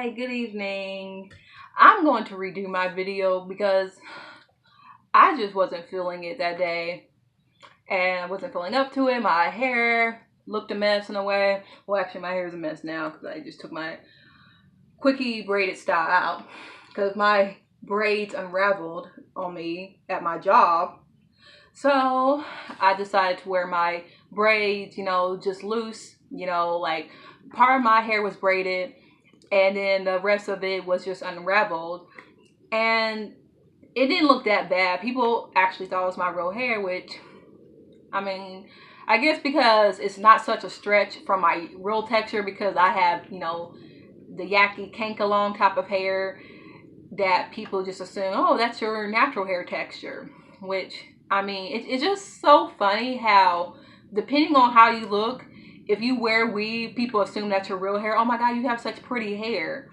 Hi, good evening. I'm going to redo my video because I just wasn't feeling it that day and I wasn't feeling up to it. My hair looked a mess in a way. Well, actually, my hair is a mess now because I just took my quickie braided style out because my braids unraveled on me at my job. So I decided to wear my braids, just loose, like part of my hair was braided and then the rest of it was just unraveled. And it didn't look that bad. People actually thought it was my real hair, which, I mean, I guess because it's not such a stretch from my real texture because I have, the yaki kankalong type of hair that people just assume, oh, that's your natural hair texture. Which, I mean, it's just so funny how, depending on how you look, if you wear weave, people assume that's your real hair. Oh my God, you have such pretty hair,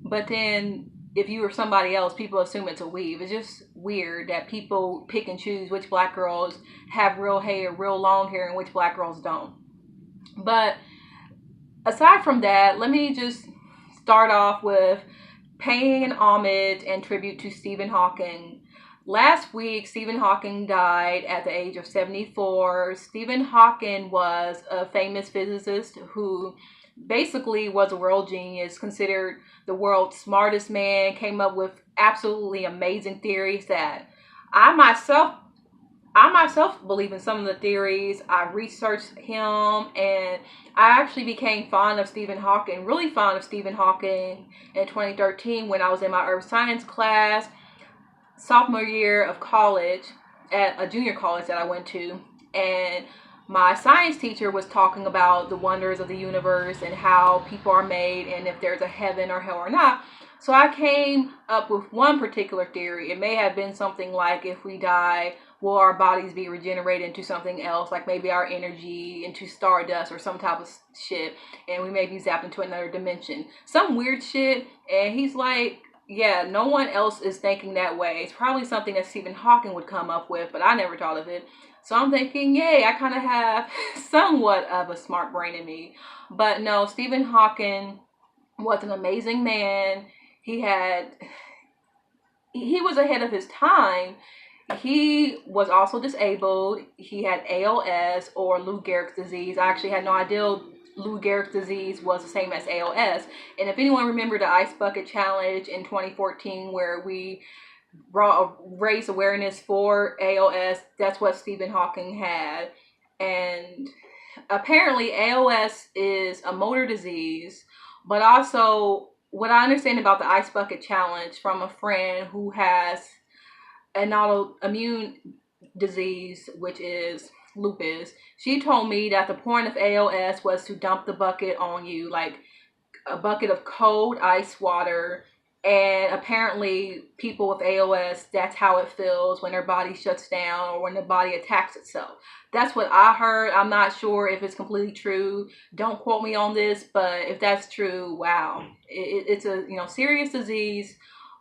But then if you or somebody else, people assume it's a weave. It's just weird that people pick and choose which black girls have real hair, real long hair, and which black girls don't. But aside from that, let me just start off with paying an homage and tribute to Stephen Hawking. Last week, Stephen Hawking died at the age of 74. Stephen Hawking was a famous physicist who basically was a world genius, considered the world's smartest man, came up with absolutely amazing theories that I myself believe in some of the theories. I researched him and I actually became fond of Stephen Hawking, really fond of Stephen Hawking in 2013 when I was in my earth science class, sophomore year of college, at a junior college that I went to. And my science teacher was talking about the wonders of the universe and how people are made and if there's a heaven or hell or not. So I came up with one particular theory. It may have been something like, if we die, will our bodies be regenerated into something else, like maybe our energy into stardust or some type of shit, and we may be zapped into another dimension. Some weird shit. And he's like, yeah, no one else is thinking that way. It's probably something that Stephen Hawking would come up with, but I never thought of it. So I'm thinking, yay, I kind of have somewhat of a smart brain in me. But no, Stephen Hawking was an amazing man. He was ahead of his time. He was also disabled. He had ALS, or Lou Gehrig's disease. I actually had no idea Lou Gehrig's disease was the same as ALS. And if anyone remember the Ice Bucket Challenge in 2014 where we raised awareness for ALS, that's what Stephen Hawking had. And apparently ALS is a motor disease, but also what I understand about the Ice Bucket Challenge from a friend who has an autoimmune disease, which is lupus, she told me that the point of ALS was to dump the bucket on you, like a bucket of cold ice water. And apparently people with ALS, that's how it feels when their body shuts down or when the body attacks itself. That's what I heard. I'm not sure if it's completely true. Don't quote me on this, but if that's true, wow. It's a serious disease.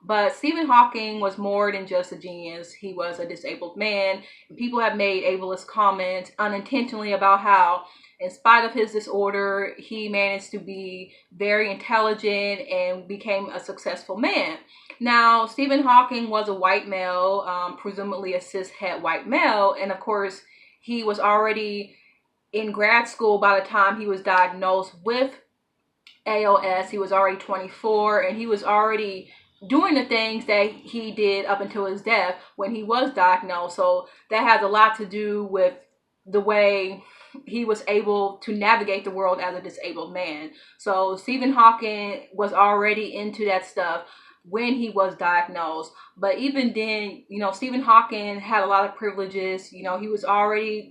But Stephen Hawking was more than just a genius. He was a disabled man. People have made ableist comments unintentionally about how, in spite of his disorder, he managed to be very intelligent and became a successful man. Now, Stephen Hawking was a white male, presumably a cis-het white male. And of course, he was already in grad school by the time he was diagnosed with ALS. He was already 24 and he was already doing the things that he did up until his death when he was diagnosed. So that has a lot to do with the way he was able to navigate the world as a disabled man. So Stephen Hawking was already into that stuff when he was diagnosed. But even then, Stephen Hawking had a lot of privileges. He was already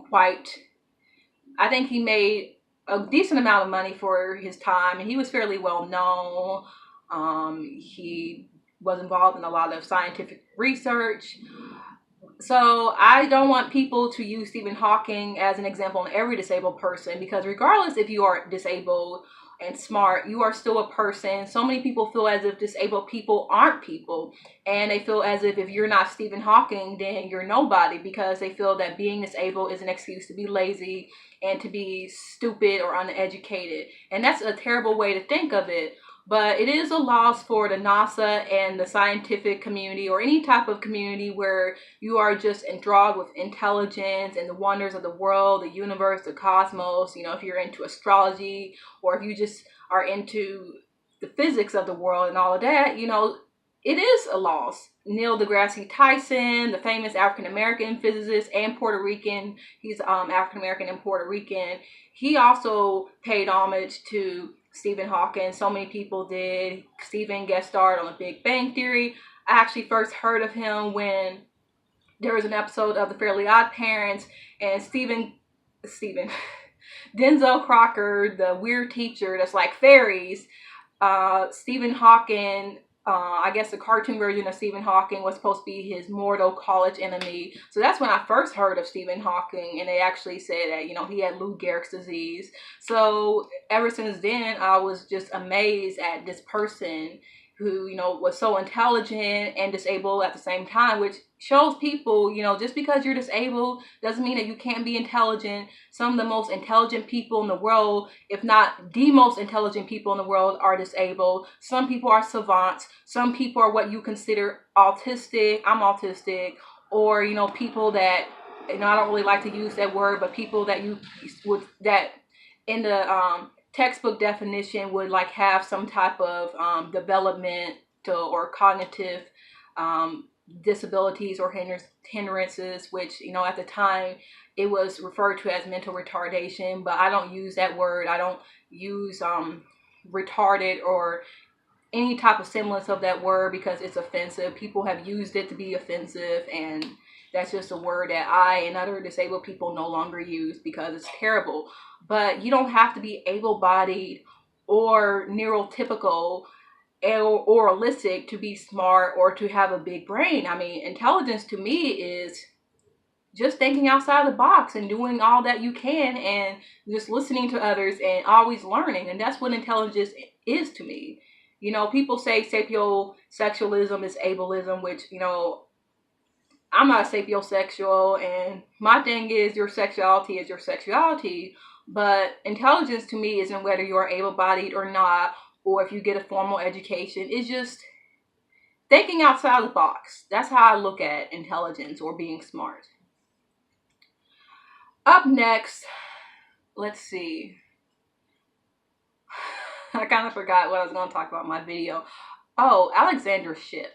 I think he made a decent amount of money for his time, and he was fairly well known. He was involved in a lot of scientific research. So I don't want people to use Stephen Hawking as an example on every disabled person, because regardless if you are disabled and smart, you are still a person. So many people feel as if disabled people aren't people, and they feel as if you're not Stephen Hawking, then you're nobody, because they feel that being disabled is an excuse to be lazy and to be stupid or uneducated. And that's a terrible way to think of it. But it is a loss for the NASA and the scientific community, or any type of community where you are just enthralled with intelligence and the wonders of the world, the universe, the cosmos. You know, if you're into astrology, or if you just are into the physics of the world and all of that, you know, it is a loss. Neil deGrasse Tyson, the famous African American physicist and Puerto Rican, he's African American and Puerto Rican. He also paid homage to Stephen Hawking. So many people did. Stephen guest starred on The Big Bang Theory. I actually first heard of him when there was an episode of The Fairly Odd Parents, and Denzel Crocker, the weird teacher that's like fairies, Stephen Hawking, I guess the cartoon version of Stephen Hawking was supposed to be his mortal college enemy. So that's when I first heard of Stephen Hawking, and they actually said that, you know, he had Lou Gehrig's disease. So ever since then, I was just amazed at this person who, you know, was so intelligent and disabled at the same time, which shows people, you know, just because you're disabled doesn't mean that you can't be intelligent. Some of the most intelligent people in the world, if not the most intelligent people in the world, are disabled. Some people are savants. Some people are what you consider autistic. I'm autistic. Or, you know, people that, you know, I don't really like to use that word, but people that you would, that in the textbook definition would like have some type of development or cognitive disabilities or hindrances, which, you know, at the time it was referred to as mental retardation, but I don't use that word. I don't use retarded or any type of semblance of that word because it's offensive. People have used it to be offensive, and that's just a word that I and other disabled people no longer use because it's terrible. But you don't have to be able-bodied or neurotypical or holistic to be smart or to have a big brain. I mean, intelligence to me is just thinking outside the box and doing all that you can and just listening to others and always learning. And that's what intelligence is to me. You know, people say sapiosexualism is ableism, which, you know, I'm not sapiosexual, and my thing is your sexuality is your sexuality. But intelligence to me isn't whether you are able-bodied or not, or if you get a formal education. It's just thinking outside the box. That's how I look at intelligence or being smart. Up next, let's see. I kind of forgot what I was going to talk about in my video. Oh, Alexandra Shipp.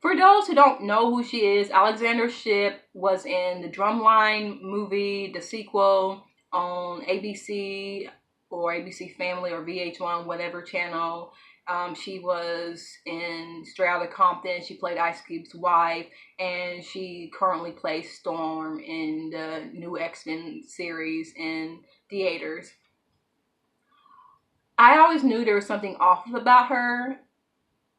For those who don't know who she is, Alexandra Shipp was in the Drumline movie, the sequel on ABC or ABC Family or VH1, whatever channel. She was in Straight Outta Compton. She played Ice Cube's wife, and she currently plays Storm in the new X-Men series in theaters. I always knew there was something off about her.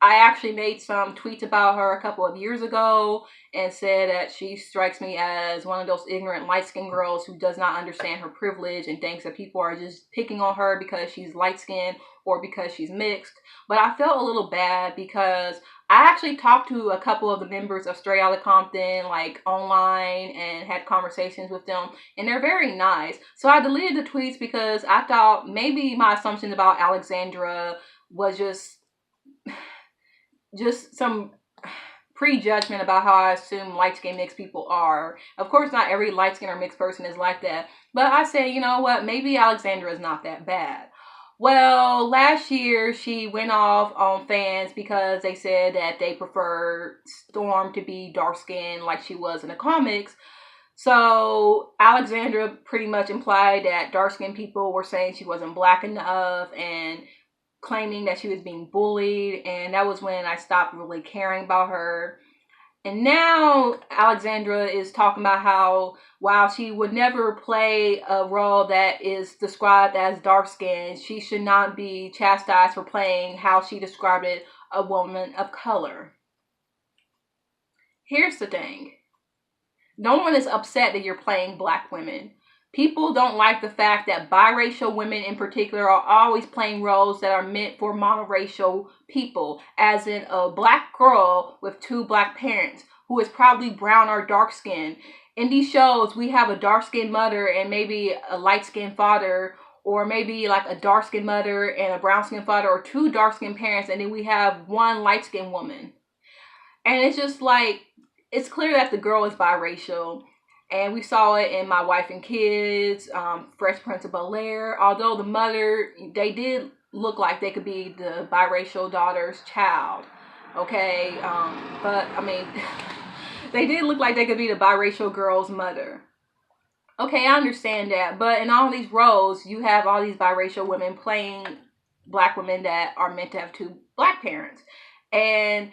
I actually made some tweets about her a couple of years ago and said that she strikes me as one of those ignorant light-skinned girls who does not understand her privilege and thinks that people are just picking on her because she's light-skinned or because she's mixed. But I felt a little bad because I actually talked to a couple of the members of Straight Outta Compton, like online, and had conversations with them, and they're very nice. So I deleted the tweets because I thought maybe my assumptions about Alexandra was just some prejudgment about how I assume light-skinned mixed people are. Of course, not every light-skinned or mixed person is like that. But I say, you know what, maybe Alexandra is not that bad. Well, last year she went off on fans because they said that they preferred Storm to be dark-skinned like she was in the comics. So Alexandra pretty much implied that dark-skinned people were saying she wasn't black enough and claiming that she was being bullied, and that was when I stopped really caring about her. And now Alexandra is talking about how while she would never play a role that is described as dark-skinned, she should not be chastised for playing how she described it, a woman of color. Here's the thing. No one is upset that you're playing black women. People don't like the fact that biracial women in particular are always playing roles that are meant for monoracial people, as in a black girl with two black parents who is probably brown or dark skinned. In these shows, we have a dark skinned mother and maybe a light skinned father, or maybe like a dark-skinned mother and a brown-skinned father, or two dark-skinned parents, and then we have one light-skinned woman. And it's just like, it's clear that the girl is biracial. And we saw it in My Wife and Kids, Fresh Prince of Bel-Air. Although the mother, they did look like they could be the biracial daughter's child. Okay, but I mean, they did look like they could be the biracial girl's mother. Okay, I understand that. But in all these roles, you have all these biracial women playing black women that are meant to have two black parents. And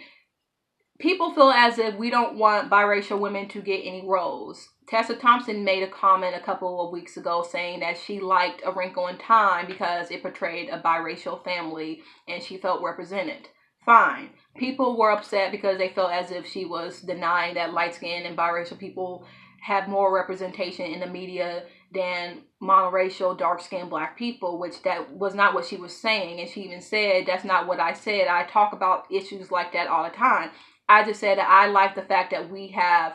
people feel as if we don't want biracial women to get any roles. Tessa Thompson made a comment a couple of weeks ago saying that she liked A Wrinkle in Time because it portrayed a biracial family and she felt represented. Fine. People were upset because they felt as if she was denying that light-skinned and biracial people have more representation in the media than monoracial, dark-skinned black people, which that was not what she was saying. And she even said, that's not what I said. I talk about issues like that all the time. I just said that I like the fact that we have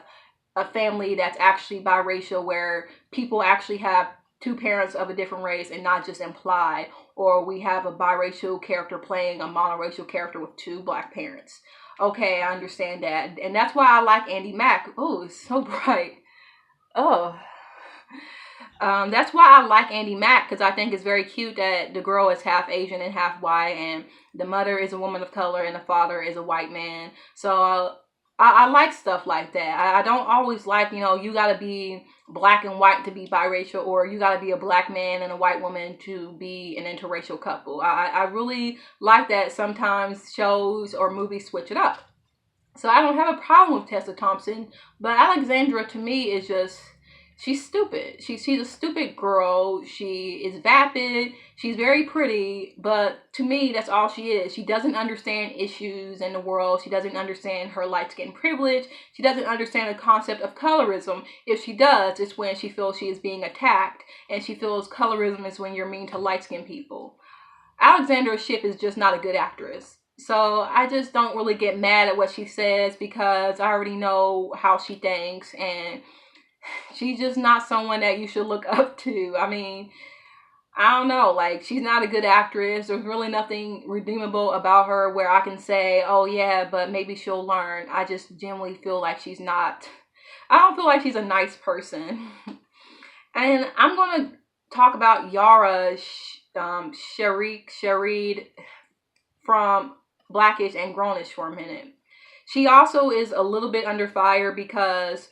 a family that's actually biracial, where people actually have two parents of a different race and not just implied, or we have a biracial character playing a monoracial character with two black parents. Okay, I understand that. And that's why I like Andy Mack. Oh, it's so bright. Oh. That's why I like Andy Mack, because I think it's very cute that the girl is half Asian and half white, and the mother is a woman of color and the father is a white man. So I like stuff like that. I don't always like, you got to be black and white to be biracial, or you got to be a black man and a white woman to be an interracial couple. I really like that sometimes shows or movies switch it up. So I don't have a problem with Tessa Thompson, but Alexandra, to me, is just, she's stupid. She's a stupid girl. She is vapid. She's very pretty, but to me, that's all she is. She doesn't understand issues in the world. She doesn't understand her light-skin privilege. She doesn't understand the concept of colorism. If she does, it's when she feels she is being attacked, and she feels colorism is when you're mean to light-skinned people. Alexandra Shipp is just not a good actress. So I just don't really get mad at what she says, because I already know how she thinks, and she's just not someone that you should look up to. I mean, I don't know. Like, she's not a good actress. There's really nothing redeemable about her where I can say, oh yeah, but maybe she'll learn. I just generally feel like she's not. I don't feel like she's a nice person. And I'm going to talk about Yara Shahid from Blackish and Grownish for a minute. She also is a little bit under fire because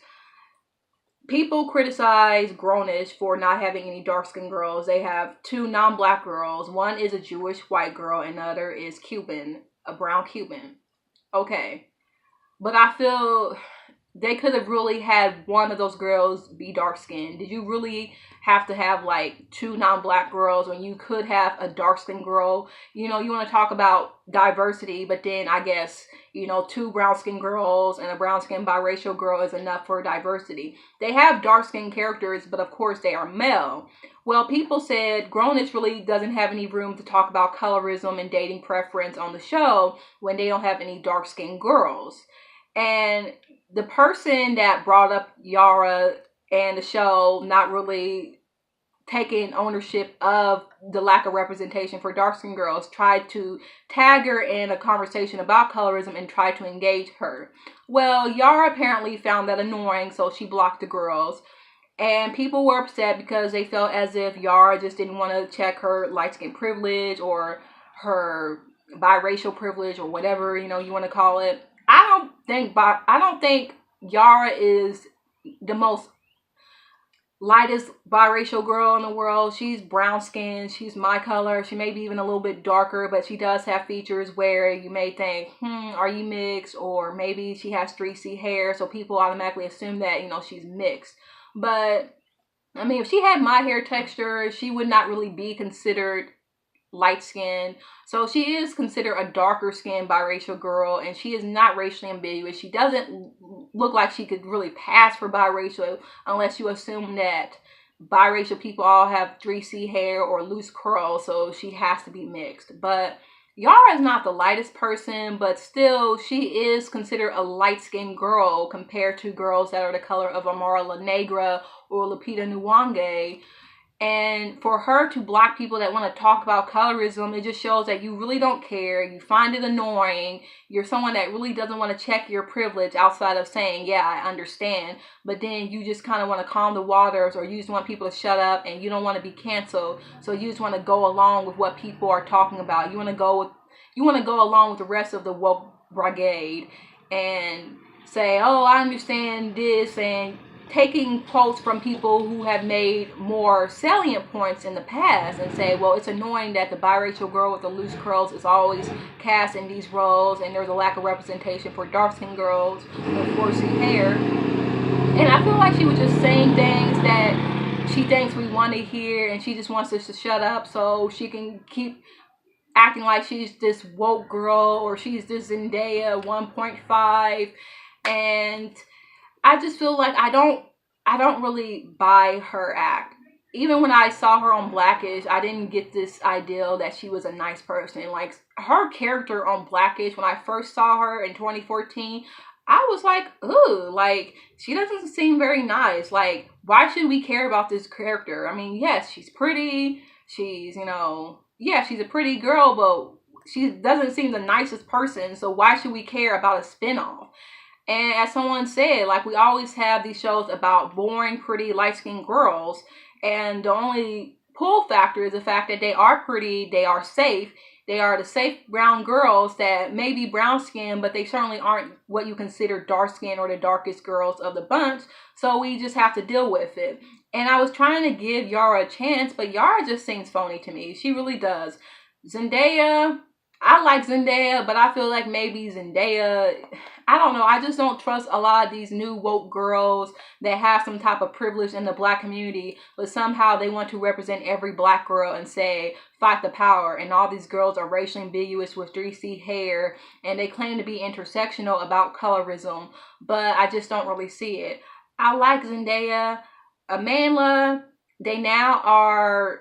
people criticize Grownish for not having any dark-skinned girls. They have two non-black girls. One is a Jewish white girl, and the other is Cuban, a brown Cuban. Okay. But I feel they could have really had one of those girls be dark-skinned. Did you really have to have like two non-black girls when you could have a dark-skinned girl? You want to talk about diversity, but then I guess, two brown-skinned girls and a brown-skinned biracial girl is enough for diversity. They have dark-skinned characters, but of course they are male. Well, people said Grownish really doesn't have any room to talk about colorism and dating preference on the show when they don't have any dark-skinned girls. And the person that brought up Yara and the show not really taking ownership of the lack of representation for dark-skinned girls tried to tag her in a conversation about colorism and tried to engage her. Well, Yara apparently found that annoying, so she blocked the girls. And people were upset because they felt as if Yara just didn't want to check her light-skin privilege or her biracial privilege or whatever, you want to call it. I don't think Yara is the most lightest biracial girl in the world. She's brown skinned. She's my color. She may be even a little bit darker, but she does have features where you may think, are you mixed? Or maybe she has 3C hair, so people automatically assume that, she's mixed. But, I mean, if she had my hair texture, she would not really be considered light skinned. So she is considered a darker skinned biracial girl, and she is not racially ambiguous. She doesn't look like she could really pass for biracial unless you assume that biracial people all have 3C hair or loose curls, so she has to be mixed. But Yara is not the lightest person, but still she is considered a light-skinned girl compared to girls that are the color of Amara La Negra or Lupita Nyong'o. And for her to block people that want to talk about colorism, it just shows that you really don't care. You find it annoying. You're someone that really doesn't want to check your privilege outside of saying, yeah, I understand. But then you just kind of want to calm the waters, or you just want people to shut up, and you don't want to be canceled. So you just want to go along with what people are talking about. You want to go along with the rest of the woke brigade and say, oh, I understand this, and taking quotes from people who have made more salient points in the past and say, well, it's annoying that the biracial girl with the loose curls is always cast in these roles, and there's a lack of representation for dark-skinned girls with 4C hair. And I feel like she was just saying things that she thinks we want to hear, and she just wants us to shut up so she can keep acting like she's this woke girl, or she's this Zendaya 1.5. And I just feel like I don't really buy her act. Even when I saw her on Blackish, I didn't get this ideal that she was a nice person. Like, her character on Blackish, when I first saw her in 2014, I was like, ooh, like, she doesn't seem very nice. Like, why should we care about this character? I mean, yes, she's pretty. She's, she's a pretty girl, but she doesn't seem the nicest person. So why should we care about a spinoff? And as someone said, like, we always have these shows about boring, pretty, light-skinned girls. And the only pull factor is the fact that they are pretty, they are safe. They are the safe brown girls that may be brown skin, but they certainly aren't what you consider dark skin or the darkest girls of the bunch. So we just have to deal with it. And I was trying to give Yara a chance, but Yara just seems phony to me. She really does. Zendaya, I like Zendaya, but I feel like maybe Zendaya, I don't know. I just don't trust a lot of these new woke girls that have some type of privilege in the Black community, but somehow they want to represent every Black girl and say, fight the power. And all these girls are racially ambiguous with 3C hair, and they claim to be intersectional about colorism, but I just don't really see it. I like Zendaya. Amandla, they now are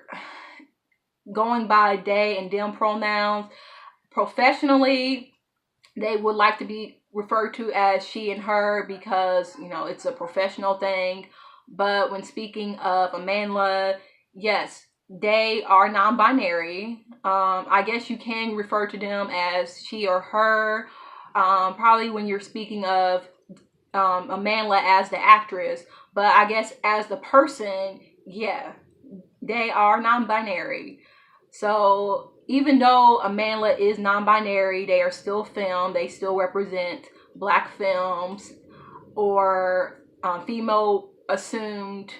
going by they and them pronouns. Professionally, they would like to be referred to as she and her because, it's a professional thing. But when speaking of Amandla, yes, they are non-binary. I guess you can refer to them as she or her. Probably when you're speaking of Amandla as the actress. But I guess as the person, yeah, they are non-binary. So even though Amandla is non-binary, they are still film. They still represent Black films or female assumed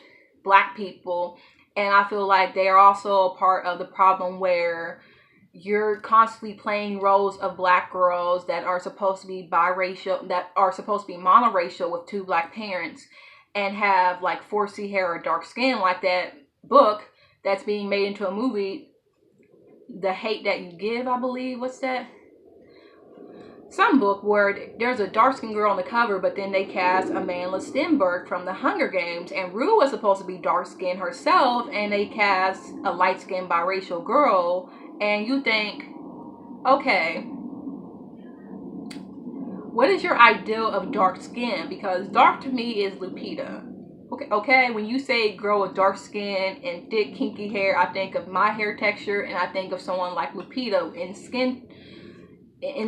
Black people. And I feel like they are also a part of the problem where you're constantly playing roles of Black girls that are supposed to be biracial, that are supposed to be monoracial with two Black parents, and have like 4C hair or dark skin, like that book that's being made into a movie, The Hate That You Give, I believe. What's that? Some book where there's a dark-skinned girl on the cover, but then they cast Amandla Stenberg from the Hunger Games, and Rue was supposed to be dark-skinned herself, and they cast a light-skinned biracial girl, and you think, okay, what is your ideal of dark skin? Because dark to me is Lupita. Okay, when you say girl with dark skin and thick kinky hair, I think of my hair texture, and I think of someone like Lupita in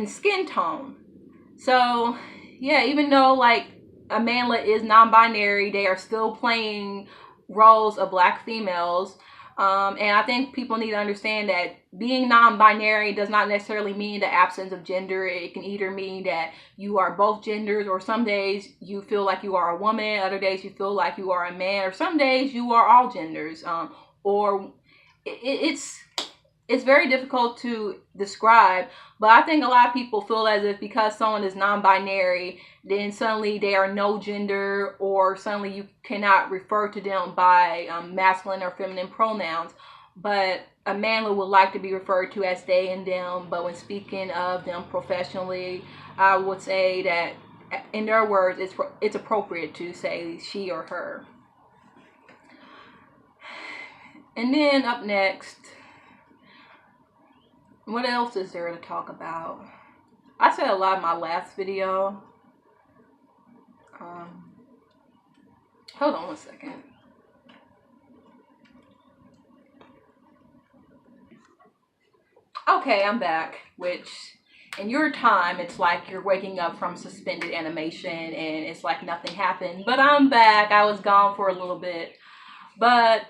skin tone. So yeah, even though like Amandla is non-binary, they are still playing roles of Black females. And I think people need to understand that being non-binary does not necessarily mean the absence of gender. It can either mean that you are both genders, or some days you feel like you are a woman, other days you feel like you are a man, or some days you are all genders. Or it's very difficult to describe, but I think a lot of people feel as if because someone is non-binary, then suddenly they are no gender, or suddenly you cannot refer to them by masculine or feminine pronouns. But Amandla would like to be referred to as they and them, but when speaking of them professionally, I would say that in their words, it's appropriate to say she or her. And then up next, what else is there to talk about? I said a lot in my last video. Hold on one second. Okay, I'm back, which in your time, it's like you're waking up from suspended animation and it's like nothing happened. But I'm back. I was gone for a little bit. But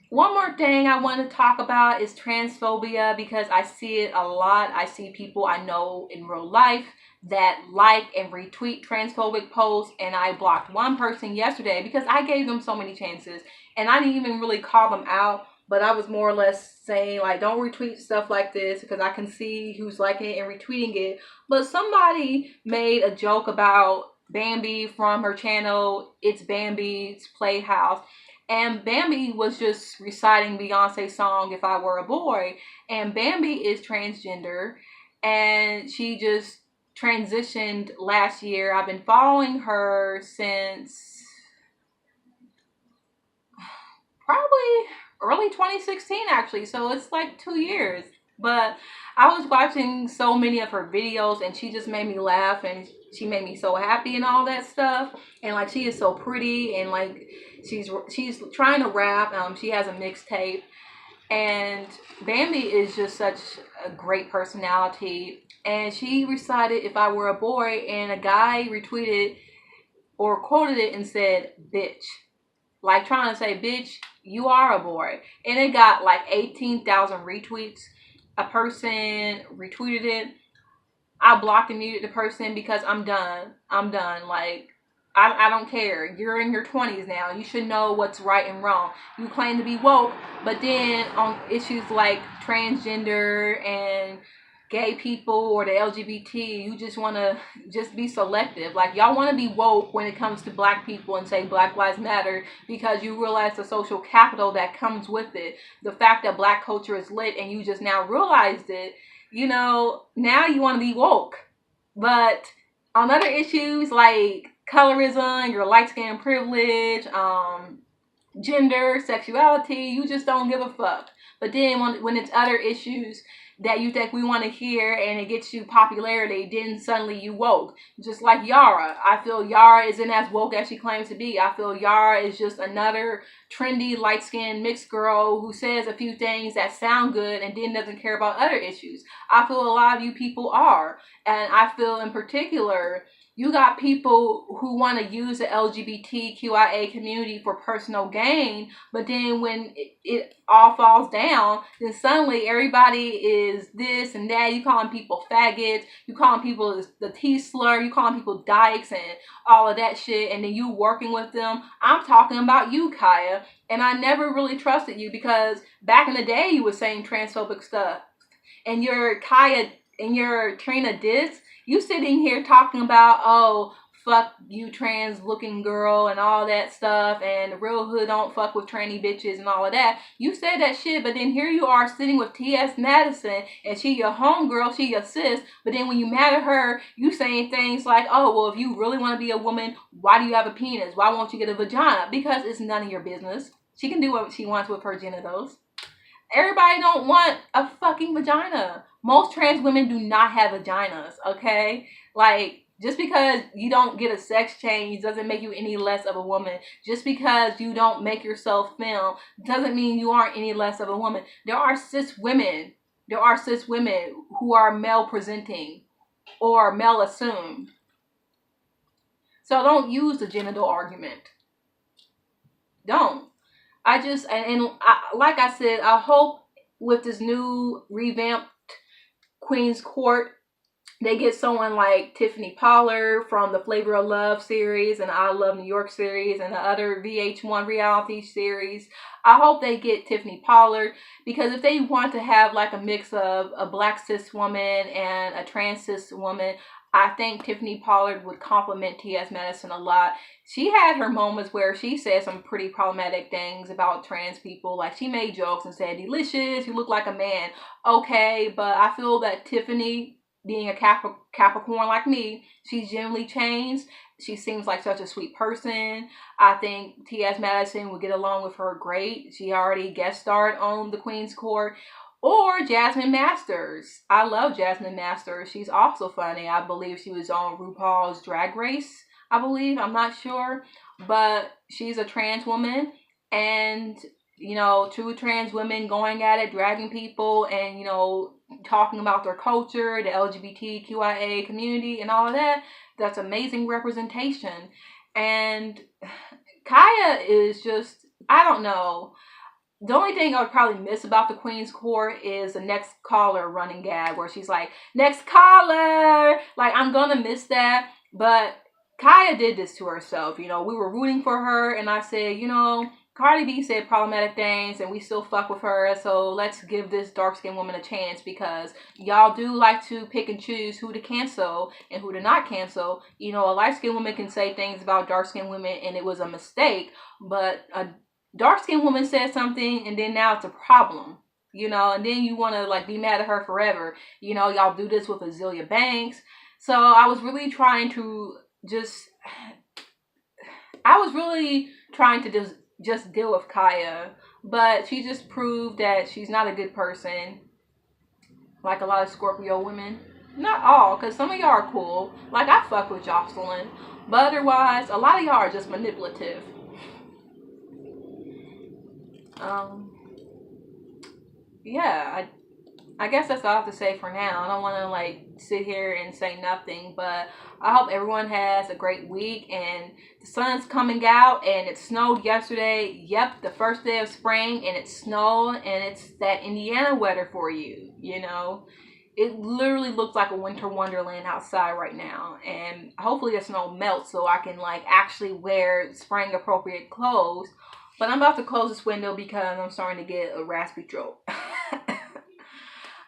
one more thing I want to talk about is transphobia because I see it a lot. I see people I know in real life that like and retweet transphobic posts, and I blocked one person yesterday because I gave them so many chances and I didn't even really call them out, but I was more or less saying like don't retweet stuff like this because I can see who's liking it and retweeting it. But somebody made a joke about Bambi from her channel, It's Bambi's Playhouse, and Bambi was just reciting Beyonce's song, If I Were a Boy. And Bambi is transgender. And she just transitioned last year. I've been following her since probably early 2016, actually. So it's like 2 years. But I was watching so many of her videos and she just made me laugh and she made me so happy and all that stuff. And like she is so pretty and like she's trying to rap. She has a mixtape, and Bambi is just such a great personality. And she recited If I Were a Boy, and a guy retweeted or quoted it and said bitch, like trying to say, bitch, you are a boy. And it got like 18,000 retweets. A person retweeted it. I blocked and muted the person because I'm done. I'm done. Like, I don't care. You're in your 20s now. You should know what's right and wrong. You claim to be woke, but then on issues like transgender and gay people or the LGBT, you just want to just be selective. Like, y'all want to be woke when it comes to black people and say Black Lives Matter because you realize the social capital that comes with it. The fact that black culture is lit and you just now realized it, you know, now you want to be woke. But on other issues like colorism, your light skin privilege, gender, sexuality, you just don't give a fuck. But then when it's other issues that you think we want to hear and it gets you popularity, then suddenly you woke. Just like Yara. I feel Yara isn't as woke as she claims to be. I feel Yara is just another trendy, light-skinned, mixed girl who says a few things that sound good and then doesn't care about other issues. I feel a lot of you people are. And I feel in particular, you got people who want to use the LGBTQIA community for personal gain, but then when it all falls down, then suddenly everybody is this and that. You calling people faggots, you calling people the T slur, you calling people dykes and all of that shit, and then you working with them. I'm talking about you, Kaya, and I never really trusted you because back in the day you were saying transphobic stuff, and your Kaya and your Trina Diss, you sitting here talking about, oh, fuck you trans looking girl and all that stuff, and the real hood don't fuck with tranny bitches and all of that. You said that shit, but then here you are sitting with T.S. Madison, and she your homegirl, she your sis, but then when you mad at her, you saying things like, oh, well, if you really want to be a woman, why do you have a penis? Why won't you get a vagina? Because it's none of your business. She can do what she wants with her genitals. Everybody don't want a fucking vagina. Most trans women do not have vaginas, okay? Like, just because you don't get a sex change doesn't make you any less of a woman. Just because you don't make yourself femme doesn't mean you aren't any less of a woman. There are cis women. There are cis women who are male presenting or male assumed. So don't use the genital argument. Don't. Like I said, I hope with this new revamped Queen's Court, they get someone like Tiffany Pollard from the Flavor of Love series and I Love New York series and the other VH1 reality series. I hope they get Tiffany Pollard, because if they want to have like a mix of a black cis woman and a trans cis woman, I think Tiffany Pollard would complement T.S. Madison a lot. She had her moments where she said some pretty problematic things about trans people. Like, she made jokes and said, delicious, you look like a man. Okay, but I feel that Tiffany, being a Capricorn like me, she's generally changed. She seems like such a sweet person. I think T.S. Madison would get along with her great. She already guest starred on the Queen's Court. Or Jasmine Masters. I love Jasmine Masters. She's also funny. I believe she was on RuPaul's Drag Race. I believe. I'm not sure. But she's a trans woman. And you know, two trans women going at it, dragging people, and, you know, talking about their culture, the LGBTQIA community, and all of that. That's amazing representation. And Kaya is just, I don't know. The only thing I would probably miss about the Queen's Court is the next caller running gag where she's like, next caller! Like, I'm gonna miss that. But Kaya did this to herself. You know, we were rooting for her, and I said, you know, Cardi B said problematic things, and we still fuck with her, so let's give this dark-skinned woman a chance, because y'all do like to pick and choose who to cancel and who to not cancel. You know, a light-skinned woman can say things about dark-skinned women, and it was a mistake, but a dark-skinned woman said something, and then now it's a problem. You know, and then you want to, like, be mad at her forever. You know, y'all do this with Azealia Banks. So I was really trying to just deal with Kaya, but she just proved that she's not a good person, like a lot of Scorpio women. Not all, because some of y'all are cool. Like, I fuck with Jocelyn, but otherwise, a lot of y'all are just manipulative. Yeah, I guess that's all I have to say for now. I don't want to, like, sit here and say nothing, but I hope everyone has a great week, and the sun's coming out, and it snowed yesterday. Yep, the first day of spring, and it snowed, and it's that Indiana weather for you, you know. It literally looks like a winter wonderland outside right now, and hopefully the snow melts so I can, like, actually wear spring appropriate clothes. But I'm about to close this window because I'm starting to get a raspy throat.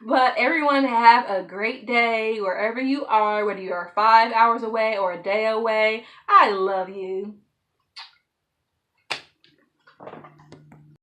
But everyone have a great day wherever you are, whether you are 5 hours away or a day away. I love you.